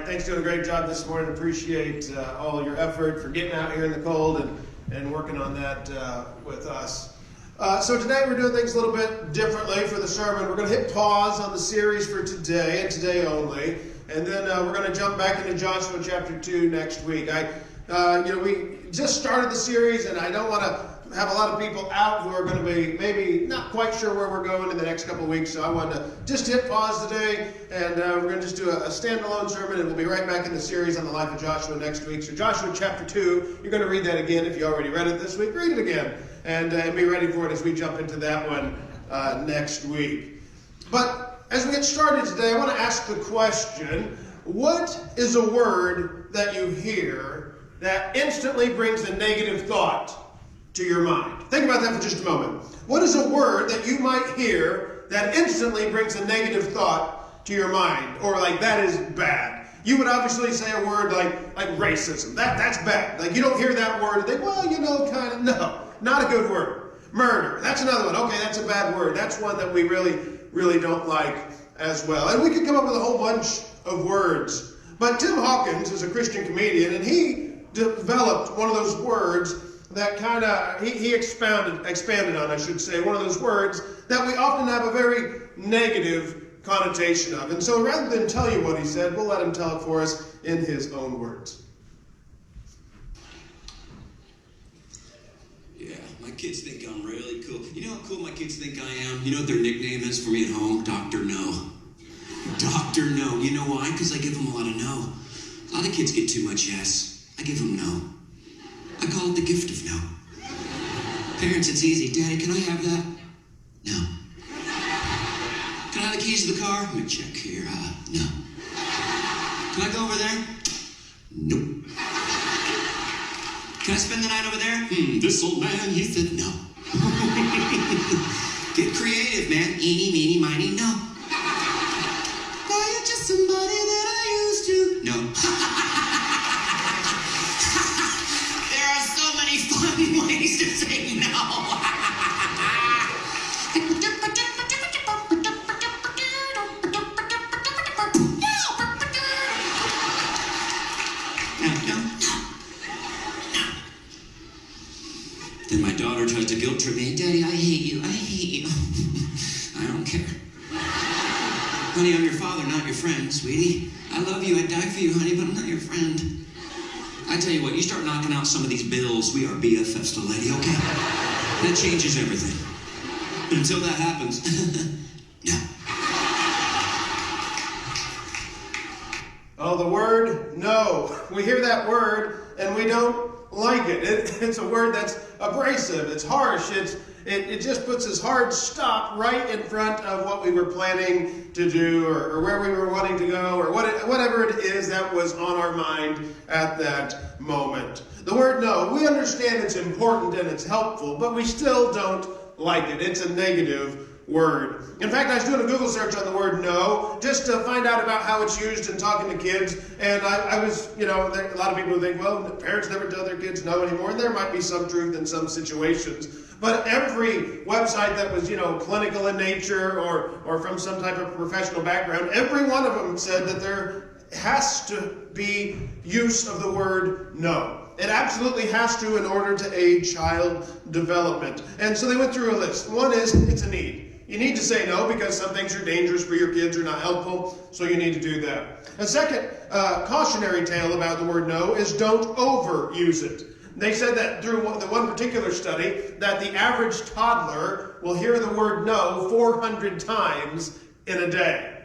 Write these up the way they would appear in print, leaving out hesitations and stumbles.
Thanks for doing a great job this morning. Appreciate all your effort for getting out here in the cold and working on that with us. So today we're doing things a little bit differently for the sermon. We're going to hit pause on the series for today and today only. And then we're going to jump back into Joshua chapter 2 next week. We just started the series, and I don't want to have a lot of people out who are going to be maybe not quite sure where we're going in the next couple of weeks. So I wanted to just hit pause today, and we're going to just do a standalone sermon, and we'll be right back in the series on the life of Joshua next week. So Joshua chapter 2, you're going to read that again. If you already read it this week, read it again, and be ready for it as we jump into that one next week. But as we get started today, I want to ask the question, what is a word that you hear that instantly brings a negative thought to your mind? Think about that for just a moment. What is a word that you might hear that instantly brings a negative thought to your mind? Or like, that is bad. You would obviously say a word like racism. That's bad. Like, you don't hear that word and think, well, kind of. No, not a good word. Murder. That's another one. Okay, that's a bad word. That's one that we really don't like as well. And we could come up with a whole bunch of words. But Tim Hawkins is a Christian comedian, and he developed one of those words that kind of, he expanded on, I should say, one of those words that we often have a very negative connotation of. And so rather than tell you what he said, we'll let him tell it for us in his own words. Yeah, my kids think I'm really cool. You know how cool my kids think I am? You know what their nickname is for me at home? Dr. No. Dr. No. You know why? Because I give them a lot of no. A lot of kids get too much yes. I give them no. I call it the gift of no. Parents, it's easy. Daddy, can I have that? No. Can I have the keys to the car? Let me check here. No. Can I go over there? Nope. Can I spend the night over there? This old man, he said no. Get creative, man. Eeny, meeny, miny, no. Now you're just somebody that I used to. No. Fun ways to say no. Then my daughter tries to guilt trip me. Daddy, I hate you. I hate you. I don't care. Honey, I'm your father, not your friend, sweetie. I love you. I'd die for you, honey, but I'm not your friend. I tell you what, you start knocking out some of these bills, we are BFFs, little lady, okay? That changes everything. But until that happens, no. Oh, the word no. We hear that word and we don't like it. It's a word that's abrasive, it's harsh, it just puts this hard stop right in front of what we were planning to do or where we were wanting to go or whatever it is that was on our mind at that moment. The word no, we understand it's important and it's helpful, but we still don't like it. It's a negative word. In fact, I was doing a Google search on the word no, just to find out about how it's used in talking to kids, and I was, a lot of people think, well, parents never tell their kids no anymore, and there might be some truth in some situations. But every website that was, clinical in nature or from some type of professional background, every one of them said that there has to be use of the word no. It absolutely has to in order to aid child development. And so they went through a list. One is, it's a need. You need to say no because some things are dangerous for your kids or not helpful, so you need to do that. A second cautionary tale about the word no is don't overuse it. They said that through the one particular study that the average toddler will hear the word no 400 times in a day.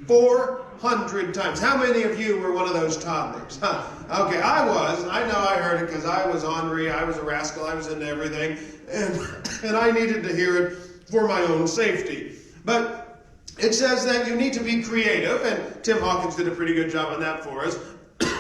400 times. How many of you were one of those toddlers? Okay, I was. I know I heard it because I was ornery, I was a rascal, I was into everything, and I needed to hear it for my own safety. But it says that you need to be creative, and Tim Hawkins did a pretty good job on that for us,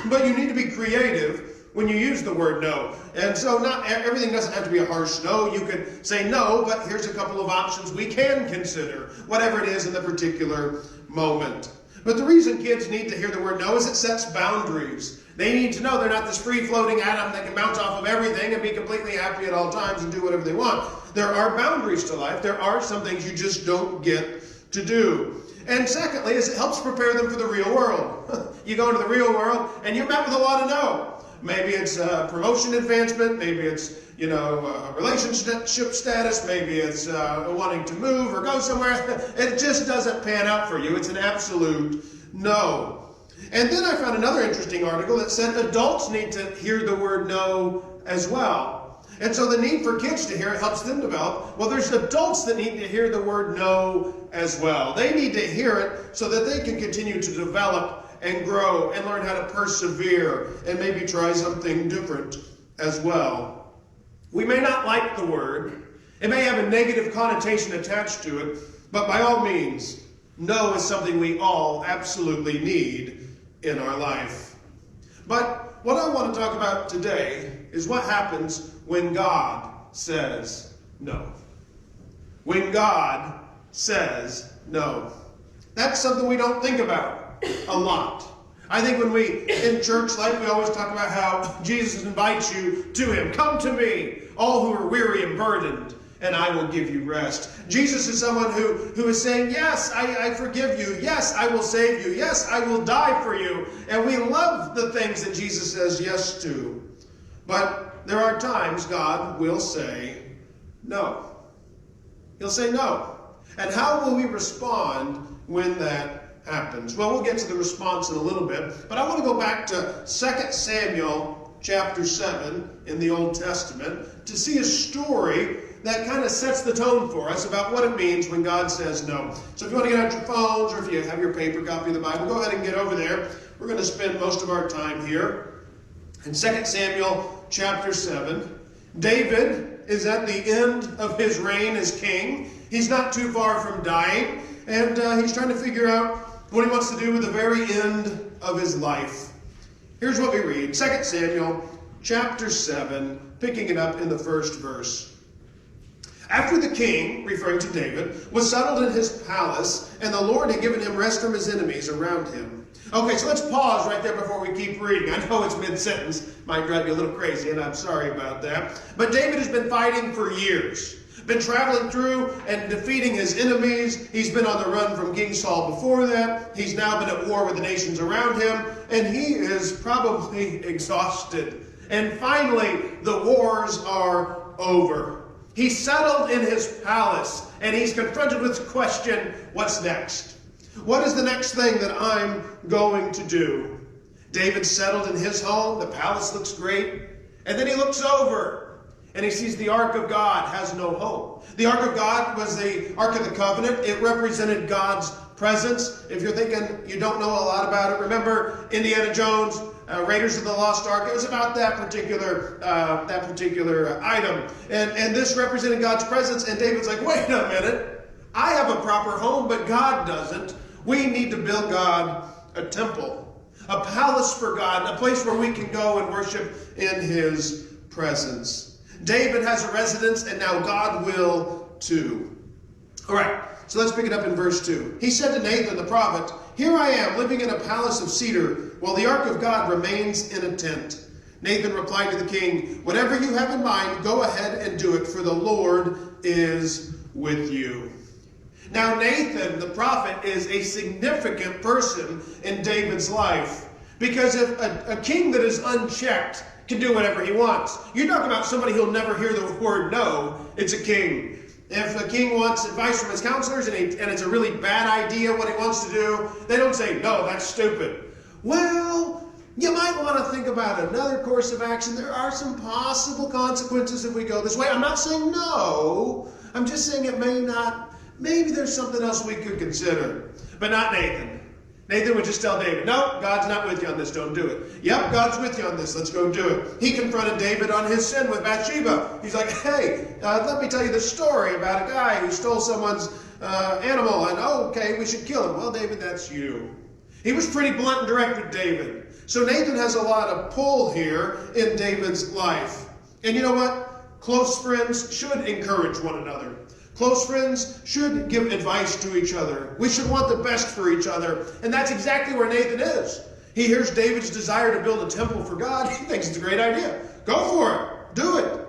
but you need to be creative when you use the word no. And so not everything doesn't have to be a harsh no. You could say no, but here's a couple of options we can consider, whatever it is in the particular moment. But the reason kids need to hear the word no is it sets boundaries. They need to know they're not this free-floating atom that can bounce off of everything and be completely happy at all times and do whatever they want. There are boundaries to life. There are some things you just don't get to do. And secondly, is it helps prepare them for the real world. You go into the real world, and you're met with a lot of no. Maybe it's promotion advancement. Maybe it's, relationship status. Maybe it's wanting to move or go somewhere. It just doesn't pan out for you. It's an absolute no. And then I found another interesting article that said adults need to hear the word no as well. And so the need for kids to hear it helps them develop. Well, there's adults that need to hear the word no as well. They need to hear it so that they can continue to develop and grow and learn how to persevere and maybe try something different as well. We may not like the word. It may have a negative connotation attached to it, but by all means, no is something we all absolutely need in our life. But what I want to talk about today is what happens when God says no. When God says no. That's something we don't think about a lot. I think when we, in church life, we always talk about how Jesus invites you to him. Come to me, all who are weary and burdened, and I will give you rest. Jesus is someone who is saying, yes, I forgive you. Yes, I will save you. Yes, I will die for you. And we love the things that Jesus says yes to. But there are times God will say no. He'll say no. And how will we respond when that happens? Well, we'll get to the response in a little bit. But I want to go back to 2 Samuel chapter 7 in the Old Testament to see a story that kind of sets the tone for us about what it means when God says no. So if you want to get out your phones or if you have your paper copy of the Bible, go ahead and get over there. We're going to spend most of our time here. In 2 Samuel chapter 7, David is at the end of his reign as king. He's not too far from dying, and he's trying to figure out what he wants to do with the very end of his life. Here's what we read. 2 Samuel chapter 7, picking it up in the first verse. After the king, referring to David, was settled in his palace, and the Lord had given him rest from his enemies around him. Okay, so let's pause right there before we keep reading. I know it's mid-sentence. Might drive you a little crazy, and I'm sorry about that. But David has been fighting for years. Been traveling through and defeating his enemies. He's been on the run from King Saul before that. He's now been at war with the nations around him. And he is probably exhausted. And finally, the wars are over. He's settled in his palace, and he's confronted with the question, what's next? What is the next thing that I'm going to do? David's settled in his home. The palace looks great. And then he looks over, and he sees the Ark of God has no home. The Ark of God was the Ark of the Covenant. It represented God's presence. If you're thinking you don't know a lot about it, remember Indiana Jones, Raiders of the Lost Ark. It was about that particular item. And this represented God's presence. And David's like, wait a minute. I have a proper home, but God doesn't. We need to build God a temple, a palace for God, a place where we can go and worship in his presence. David has a residence, and now God will too. All right, so let's pick it up in verse 2. He said to Nathan the prophet, here I am, living in a palace of cedar, while the ark of God remains in a tent. Nathan replied to the king, whatever you have in mind, go ahead and do it, for the Lord is with you. Now Nathan the prophet is a significant person in David's life, because if a king that is unchecked can do whatever he wants. You talk about somebody who'll never hear the word no, it's a king. If a king wants advice from his counselors and it's a really bad idea what he wants to do, they don't say, no, that's stupid. Well, you might want to think about another course of action. There are some possible consequences if we go this way. I'm not saying no. I'm just saying it may not. Maybe there's something else we could consider. But not Nathan. Nathan would just tell David, no, God's not with you on this, don't do it. Yep, God's with you on this, let's go do it. He confronted David on his sin with Bathsheba. He's like, hey, let me tell you this story about a guy who stole someone's animal, and okay, we should kill him. Well, David, that's you. He was pretty blunt and direct with David. So Nathan has a lot of pull here in David's life. And you know what? Close friends should encourage one another. Close friends should give advice to each other. We should want the best for each other. And that's exactly where Nathan is. He hears David's desire to build a temple for God. He thinks it's a great idea. Go for it. Do it.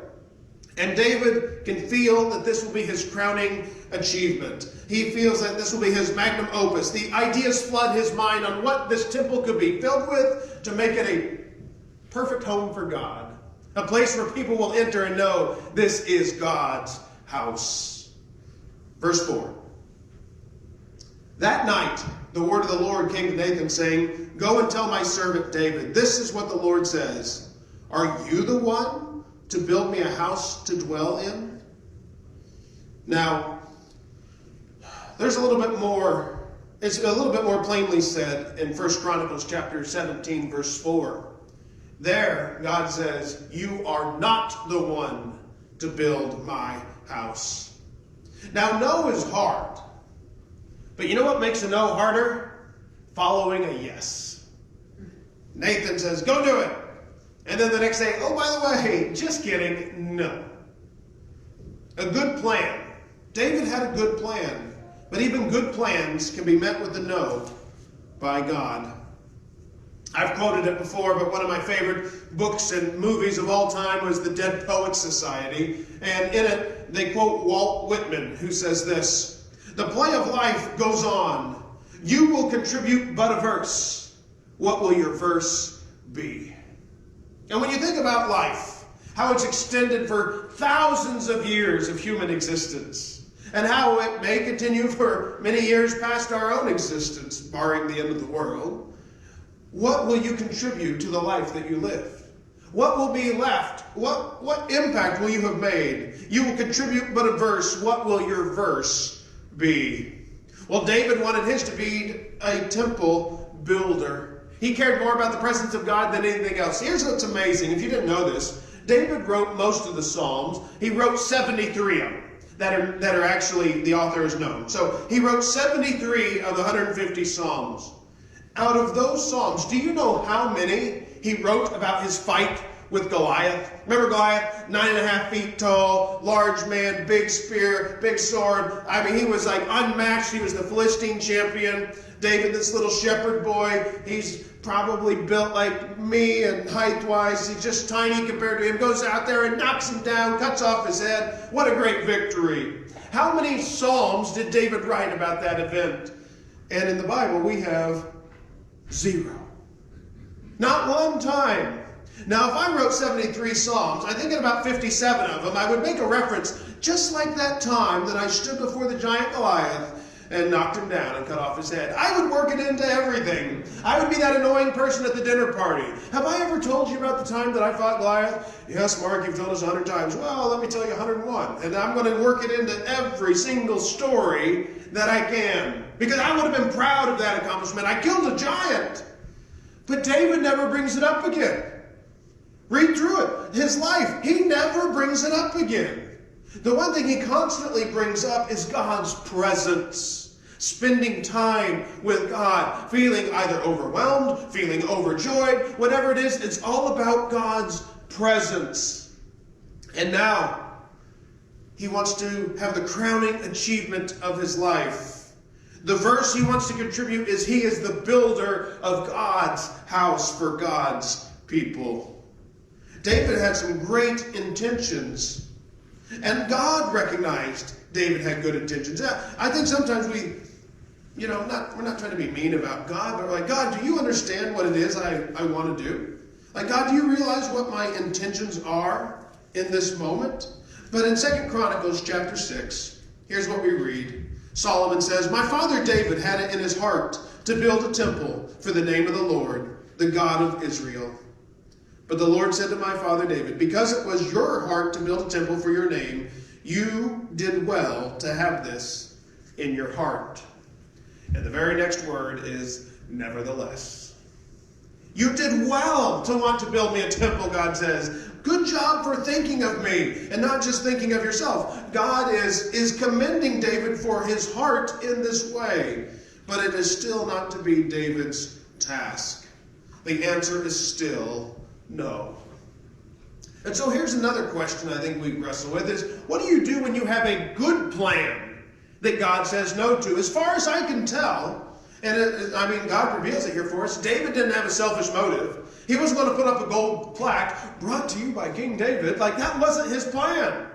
And David can feel that this will be his crowning achievement. He feels that this will be his magnum opus. The ideas flood his mind on what this temple could be filled with to make it a perfect home for God. A place where people will enter and know this is God's house. Verse 4. That night, the word of the Lord came to Nathan, saying, "Go and tell my servant David, this is what the Lord says. Are you the one to build me a house to dwell in?" Now, there's a little bit more, it's a little bit more plainly said in 1 Chronicles chapter 17, verse 4. There, God says, "You are not the one to build my house." Now, no is hard. But you know what makes a no harder? Following a yes. Nathan says, "Go do it." And then the next day, "Oh, by the way, just kidding, no." A good plan. David had a good plan. But even good plans can be met with a no by God. I've quoted it before, but one of my favorite books and movies of all time was The Dead Poets Society. And in it, they quote Walt Whitman, who says this: "The play of life goes on. You will contribute but a verse. What will your verse be?" And when you think about life, how it's extended for thousands of years of human existence, and how it may continue for many years past our own existence, barring the end of the world, what will you contribute to the life that you live? What will be left? What impact will you have made? You will contribute but a verse. What will your verse be? Well, David wanted his to be a temple builder. He cared more about the presence of God than anything else. Here's what's amazing. If you didn't know this, David wrote most of the Psalms. He wrote 73 of them that are actually, the author is known. So he wrote 73 of the 150 Psalms. Out of those Psalms, do you know how many he wrote about his fight with Goliath? Remember Goliath? 9.5 feet tall, large man, big spear, big sword. I mean, he was like unmatched. He was the Philistine champion. David, this little shepherd boy, he's probably built like me and height-wise. He's just tiny compared to him. Goes out there and knocks him down, cuts off his head. What a great victory. How many Psalms did David write about that event? And in the Bible, we have 0. Not one time. Now, if I wrote 73 Psalms, I think in about 57 of them, I would make a reference just like that time that I stood before the giant Goliath and knocked him down and cut off his head. I would work it into everything. I would be that annoying person at the dinner party. Have I ever told you about the time that I fought Goliath? Yes, Mark, you've told us 100 times. Well, let me tell you 101. And I'm going to work it into every single story that I can. Because I would have been proud of that accomplishment. I killed a giant. But David never brings it up again. Read through it. His life, he never brings it up again. The one thing he constantly brings up is God's presence. Spending time with God. Feeling either overwhelmed, feeling overjoyed. Whatever it is, it's all about God's presence. And now, he wants to have the crowning achievement of his life. The verse he wants to contribute is he is the builder of God's house for God's people. David had some great intentions. And God recognized David had good intentions. I think sometimes we're not trying to be mean about God, but we're like, God, do you understand what it is I want to do? Like, God, do you realize what my intentions are in this moment? But in 2 Chronicles chapter 6, here's what we read. Solomon says, "My father David had it in his heart to build a temple for the name of the Lord, the God of Israel. But the Lord said to my father David, because it was your heart to build a temple for your name, you did well to have this in your heart." And the very next word is nevertheless. You did well to want to build me a temple, God says. Good job for thinking of me and not just thinking of yourself. God is commending David for his heart in this way. But it is still not to be David's task. The answer is still no. And so here's another question I think we wrestle with is, what do you do when you have a good plan that God says no to? As far as I can tell, And God reveals it here for us. David didn't have a selfish motive. He wasn't going to put up a gold plaque, brought to you by King David. Like, that wasn't his plan.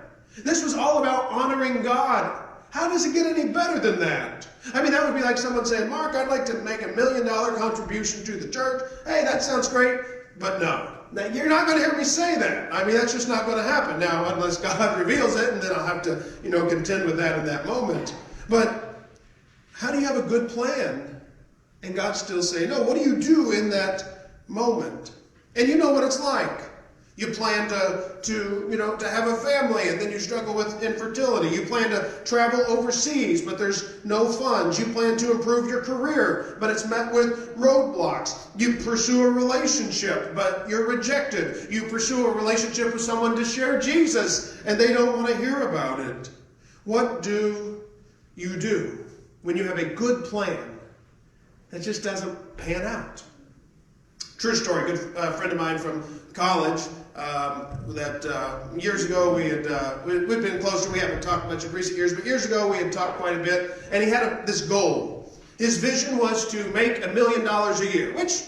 This was all about honoring God. How does it get any better than that? I mean, that would be like someone saying, Mark, I'd like to make $1 million contribution to the church. Hey, that sounds great. But no, you're not going to hear me say that. I mean, that's just not going to happen now unless God reveals it, and then I'll have to, contend with that in that moment. But how do you have a good plan and God still say no? What do you do in that moment? And you know what it's like. You plan to have a family, and then you struggle with infertility. You plan to travel overseas, but there's no funds. You plan to improve your career, but it's met with roadblocks. You pursue a relationship, but you're rejected. You pursue a relationship with someone to share Jesus, and they don't want to hear about it. What do you do when you have a good plan that just doesn't pan out? True story. Good friend of mine from college. That years ago we've been closer. We haven't talked much in recent years, but years ago we had talked quite a bit. And he had this goal. His vision was to make $1 million a year, which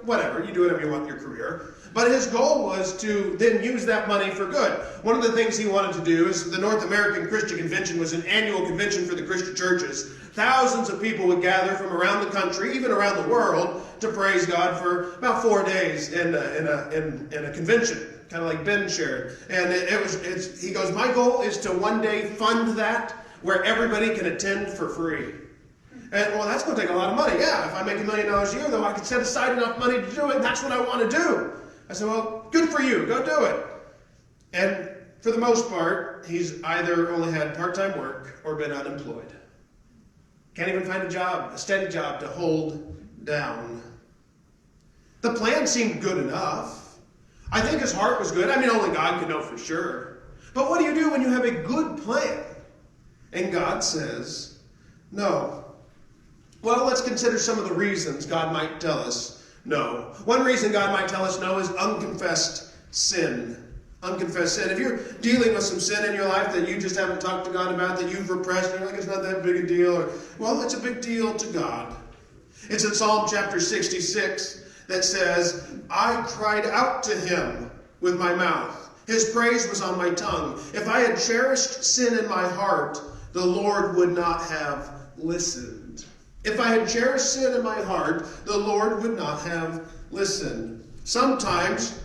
whatever, you do whatever you want in your career. But his goal was to then use that money for good. One of the things he wanted to do is the North American Christian Convention was an annual convention for the Christian churches. Thousands of people would gather from around the country, even around the world, to praise God for about 4 days in a convention, kind of like Ben shared. And he goes, my goal is to one day fund that where everybody can attend for free. And well, that's going to take a lot of money. Yeah, if I make $1 million a year, though, I can set aside enough money to do it, and that's what I want to do. I said, well, good for you. Go do it. And for the most part, he's either only had part-time work or been unemployed. Can't even find a steady job to hold down. The plan seemed good enough. I think his heart was good. I mean, only God can know for sure. But what do you do when you have a good plan and God says no? Well, let's consider some of the reasons God might tell us no. One reason God might tell us no is unconfessed sin. Unconfessed sin. If you're dealing with some sin in your life that you just haven't talked to God about, that you've repressed, and you're like, it's not that big a deal. Well, it's a big deal to God. It's in Psalm chapter 66 that says, I cried out to him with my mouth. His praise was on my tongue. If I had cherished sin in my heart, the Lord would not have listened. If I had cherished sin in my heart, the Lord would not have listened. Sometimes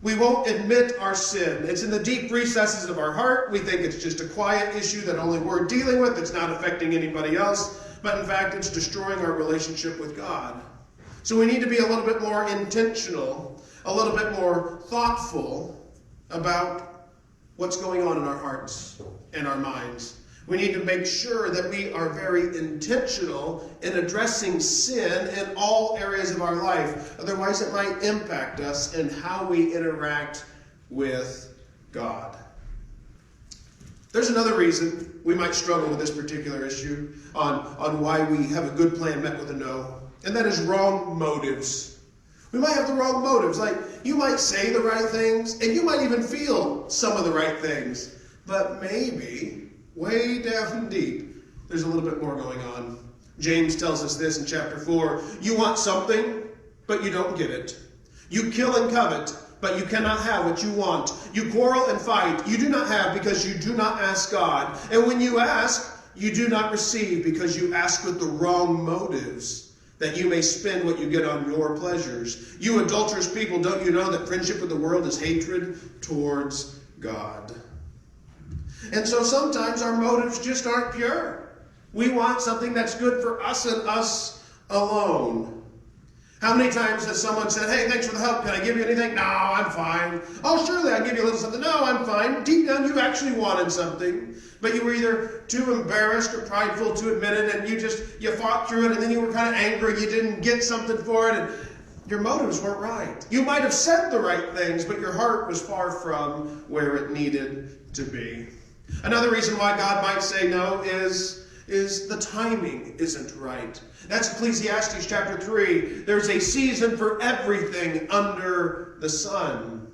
we won't admit our sin. It's in the deep recesses of our heart. We think it's just a quiet issue that only we're dealing with. It's not affecting anybody else. But in fact, it's destroying our relationship with God. So we need to be a little bit more intentional, a little bit more thoughtful about what's going on in our hearts and our minds. We need to make sure that we are very intentional in addressing sin in all areas of our life. Otherwise, it might impact us in how we interact with God. There's another reason we might struggle with this particular issue on why we have a good plan met with a no, and that is wrong motives. We might have the wrong motives. Like, you might say the right things, and you might even feel some of the right things, but maybe way down deep, there's a little bit more going on. James tells us this in chapter 4. You want something, but you don't get it. You kill and covet, but you cannot have what you want. You quarrel and fight. You do not have because you do not ask God. And when you ask, you do not receive because you ask with the wrong motives, that you may spend what you get on your pleasures. You adulterous people, don't you know that friendship with the world is hatred towards God? And so sometimes our motives just aren't pure. We want something that's good for us and us alone. How many times has someone said, hey, thanks for the help. Can I give you anything? No, I'm fine. Oh, surely I'll give you a little something. No, I'm fine. Deep down, you actually wanted something. But you were either too embarrassed or prideful to admit it, and you fought through it, and then you were kind of angry. You didn't get something for it, and your motives weren't right. You might have said the right things, but your heart was far from where it needed to be. Another reason why God might say no is the timing isn't right. That's Ecclesiastes chapter 3. There's a season for everything under the sun.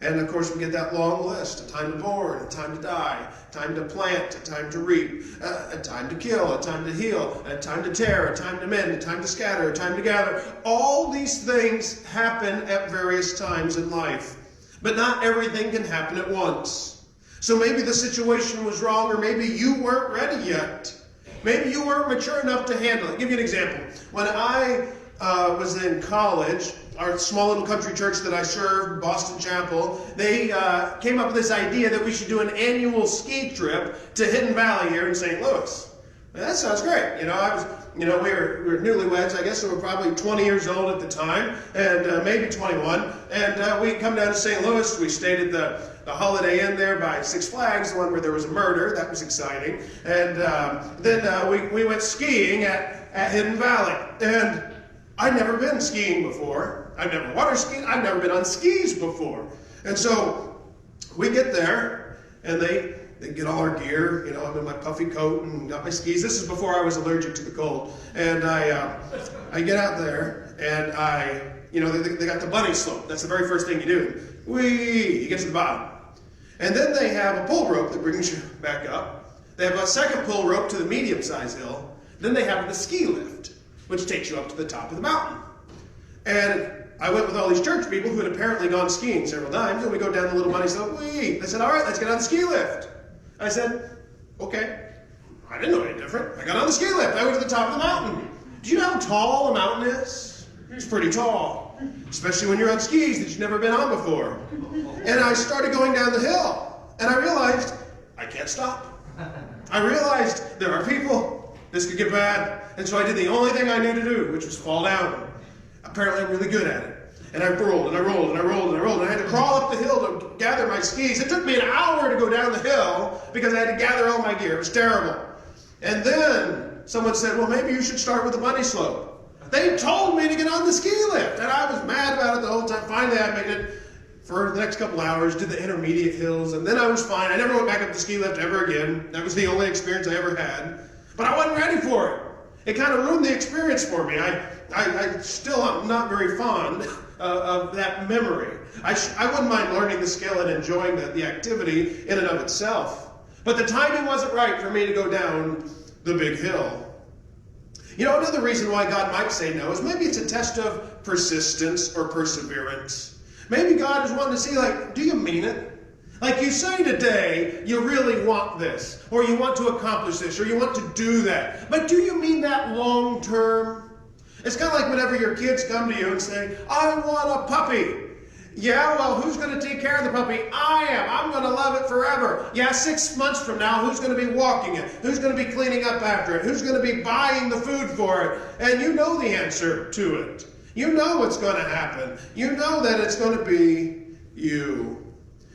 And of course we get that long list: a time to born, a time to die, a time to plant, a time to reap, a time to kill, a time to heal, a time to tear, a time to mend, a time to scatter, a time to gather. All these things happen at various times in life. But not everything can happen at once. So maybe the situation was wrong, or maybe you weren't ready yet. Maybe you weren't mature enough to handle it. I'll give you an example. When I was in college, our small little country church that I served, Boston Chapel, they came up with this idea that we should do an annual ski trip to Hidden Valley here in St. Louis. And that sounds great. We were newlyweds, I guess, so we were probably 20 years old at the time, and maybe 21. And we come down to St. Louis. We stayed at the Holiday Inn there by Six Flags, the one where there was a murder. That was exciting. And then we went skiing at Hidden Valley. And I'd never been skiing before. I've never water skied. I've never been on skis before. And so we get there, and they get all our gear. I'm in my puffy coat and got my skis. This is before I was allergic to the cold. And I get out there, and they got the bunny slope. That's the very first thing you do. You get to the bottom. And then they have a pull rope that brings you back up. They have a second pull rope to the medium-sized hill. Then they have the ski lift, which takes you up to the top of the mountain. And I went with all these church people who had apparently gone skiing several times, and we go down the little bunny slope. They said, all right, let's get on the ski lift. I said, okay. I didn't know any different. I got on the ski lift. I went to the top of the mountain. Do you know how tall a mountain is? It's pretty tall, especially when you're on skis that you've never been on before. And I started going down the hill, and I realized I can't stop. I realized there are people. This could get bad. And so I did the only thing I knew to do, which was fall down. Apparently I'm really good at it. And I rolled, and I rolled, and I rolled, and I rolled, and I had to crawl up the hill to gather my skis. It took me an hour to go down the hill because I had to gather all my gear. It was terrible. And then someone said, well, maybe you should start with the bunny slope. They told me to get on the ski lift, and I was mad about it the whole time. Finally, I made it for the next couple hours, did the intermediate hills, and then I was fine. I never went back up the ski lift ever again. That was the only experience I ever had. But I wasn't ready for it. It kind of ruined the experience for me. I still am not very fond of that memory. I wouldn't mind learning the skill and enjoying the activity in and of itself. But the timing wasn't right for me to go down the big hill. Another reason why God might say no is maybe it's a test of persistence or perseverance. Maybe God is wanting to see, do you mean it? Like you say today, you really want this, or you want to accomplish this, or you want to do that. But do you mean that long term? It's kind of like whenever your kids come to you and say, I want a puppy. Yeah, well, who's going to take care of the puppy? I am. I'm going to love it forever. Yeah, 6 months from now, who's going to be walking it? Who's going to be cleaning up after it? Who's going to be buying the food for it? And you know the answer to it. You know what's going to happen. You know that it's going to be you.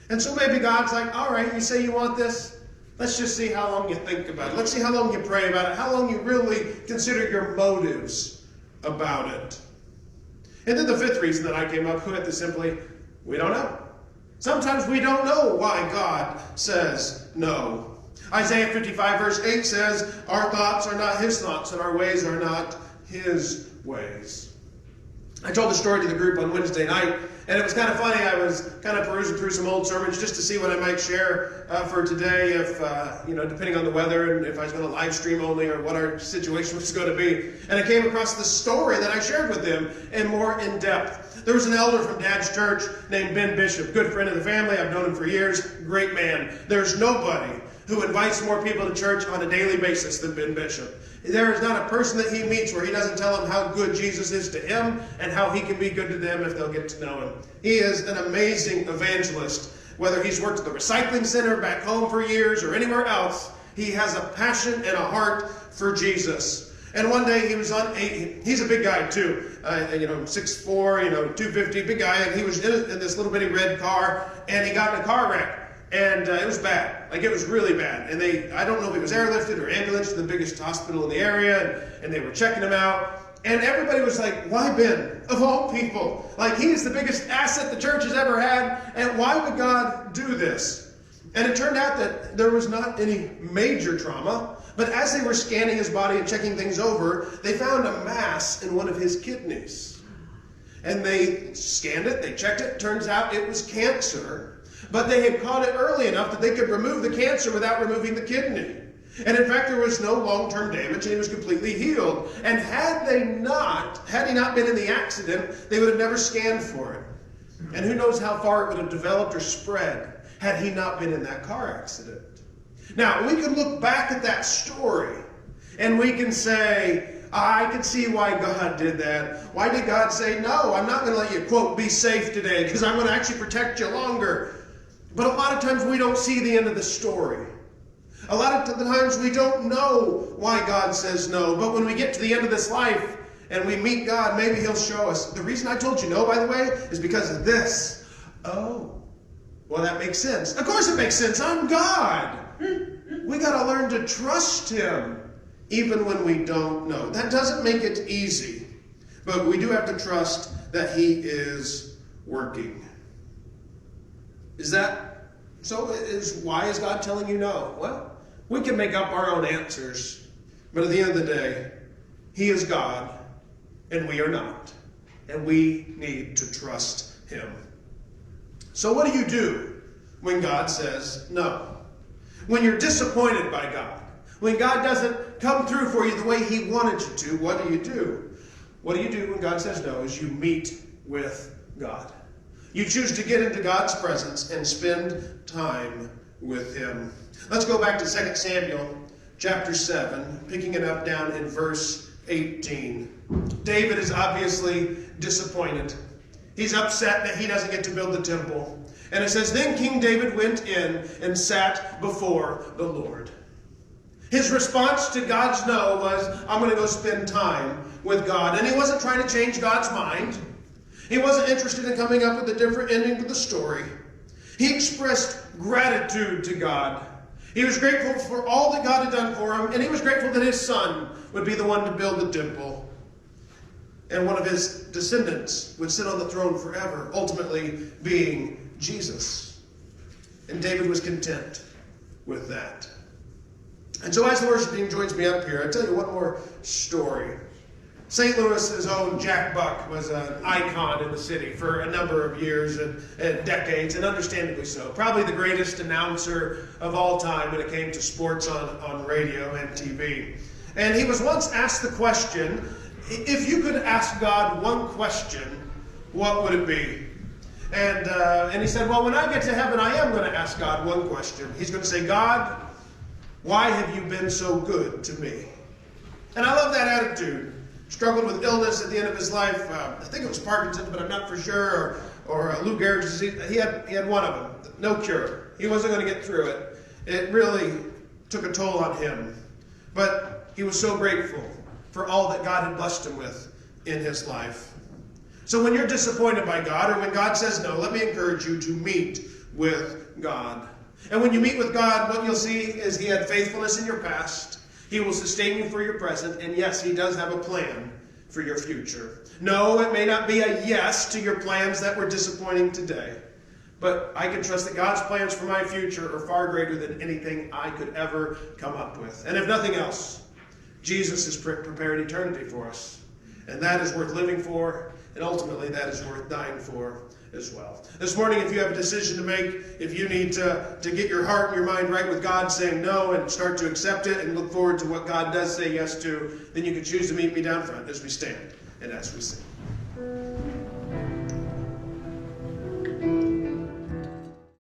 And so maybe God's like, all right, you say you want this? Let's just see how long you think about it. Let's see how long you pray about it. How long you really consider your motives about it. And then the fifth reason that I came up with is simply, we don't know. Sometimes we don't know why God says no. Isaiah 55 verse 8 says, our thoughts are not his thoughts, and our ways are not his ways. I told the story to the group on Wednesday night, and it was kind of funny. I was kind of perusing through some old sermons just to see what I might share for today, if depending on the weather and if I was going to live stream only or what our situation was going to be. And I came across the story that I shared with them and more in depth. There was an elder from Dad's church named Ben Bishop, good friend of the family. I've known him for years. Great man. There's nobody who invites more people to church on a daily basis than Ben Bishop. There is not a person that he meets where he doesn't tell them how good Jesus is to him and how he can be good to them if they'll get to know him. He is an amazing evangelist. Whether he's worked at the recycling center back home for years or anywhere else, he has a passion and a heart for Jesus. And one day he was he's a big guy too, 6'4", 250, big guy, and he was in this little bitty red car, and he got in a car wreck. And it was bad. It was really bad. And I don't know if he was airlifted or ambulanced to the biggest hospital in the area, and they were checking him out. And everybody was like, why Ben? Of all people. He is the biggest asset the church has ever had, and why would God do this? And it turned out that there was not any major trauma, but as they were scanning his body and checking things over, they found a mass in one of his kidneys. And they scanned it, they checked it, turns out it was cancer. But they had caught it early enough that they could remove the cancer without removing the kidney. And in fact, there was no long-term damage, and he was completely healed. And had he not been in the accident, they would have never scanned for it. And who knows how far it would have developed or spread had he not been in that car accident. Now, we can look back at that story, and we can say, I can see why God did that. Why did God say, no, I'm not going to let you, quote, be safe today, because I'm going to actually protect you longer. But a lot of times we don't see the end of the story. A lot of the times we don't know why God says no. But when we get to the end of this life and we meet God, maybe he'll show us. The reason I told you no, by the way, is because of this. Oh, well, that makes sense. Of course it makes sense. I'm God. We got to learn to trust him even when we don't know. That doesn't make it easy. But we do have to trust that he is working. Is that so? Why is God telling you no? Well, we can make up our own answers. But at the end of the day, he is God, and we are not. And we need to trust him. So what do you do when God says no? When you're disappointed by God, when God doesn't come through for you the way he wanted you to, what do you do? What do you do when God says no is you meet with God. You choose to get into God's presence and spend time with him. Let's go back to 2 Samuel chapter 7, picking it up down in verse 18. David is obviously disappointed. He's upset that he doesn't get to build the temple. And it says, then King David went in and sat before the Lord. His response to God's no was, I'm going to go spend time with God. And he wasn't trying to change God's mind. He wasn't interested in coming up with a different ending to the story. He expressed gratitude to God. He was grateful for all that God had done for him, and he was grateful that his son would be the one to build the temple. And one of his descendants would sit on the throne forever, ultimately being Jesus. And David was content with that. And so as the worship team joins me up here, I'll tell you one more story. St. Louis's own Jack Buck was an icon in the city for a number of years and decades, and understandably so. Probably the greatest announcer of all time when it came to sports on radio and TV. And he was once asked the question, if you could ask God one question, what would it be? And he said, well, when I get to heaven, I am going to ask God one question. He's going to say, God, why have you been so good to me? And I love that attitude. Struggled with illness at the end of his life. I think it was Parkinson's, but I'm not for sure. Or Lou Gehrig's disease. He had one of them. No cure. He wasn't going to get through it. It really took a toll on him. But he was so grateful for all that God had blessed him with in his life. So when you're disappointed by God, or when God says no, let me encourage you to meet with God. And when you meet with God, what you'll see is he had faithfulness in your past. He will sustain you for your present. And yes, he does have a plan for your future. No, it may not be a yes to your plans that were disappointing today. But I can trust that God's plans for my future are far greater than anything I could ever come up with. And if nothing else, Jesus has prepared eternity for us. And that is worth living for. And ultimately, that is worth dying for as well. This morning, if you have a decision to make, if you need to get your heart and your mind right with God, saying no and start to accept it and look forward to what God does say yes to, then you can choose to meet me down front as we stand and as we sing.